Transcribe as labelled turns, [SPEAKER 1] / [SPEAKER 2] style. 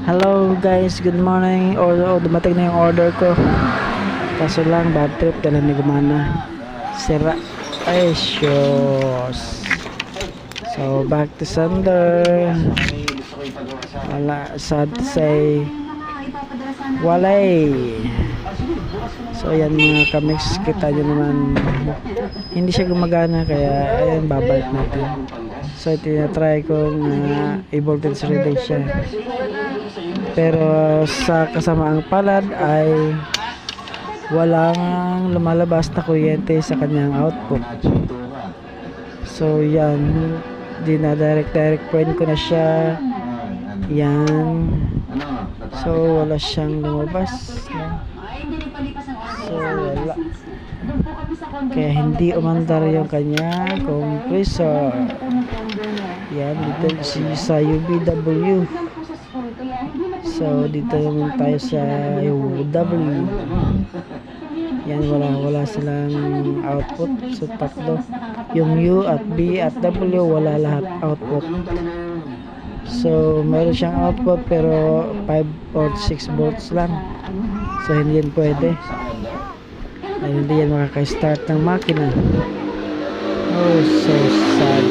[SPEAKER 1] Hello guys, good morning. Dumating na yung order ko. Kaso lang, bad trip dala ni gumana. Sira. Ay, shoes. So, back to sender. Wala, sad to say. Walay. So, ayan mga kamix. Kita nyo naman. Hindi siya gumagana, kaya ayan, babalik natin. So, tinatry kong i-voltage reading siya. Pero sa kasamaang palad ay walang lumalabas na kuryente sa kanyang output. So yan, direct point ko na siya. Yan. So wala siyang lumabas. So wala. Kaya hindi umandar yung kanyang compressor. Yan, dito sa UBW. So dito naman tayo sa W. Yan, wala silang output. So tatlo, yung U at B at W, wala lahat output. So meron siyang output pero 5 or 6 volts lang. So hindi yan pwede. Ay, hindi yan makaka-start ng makina. Oh, so sad.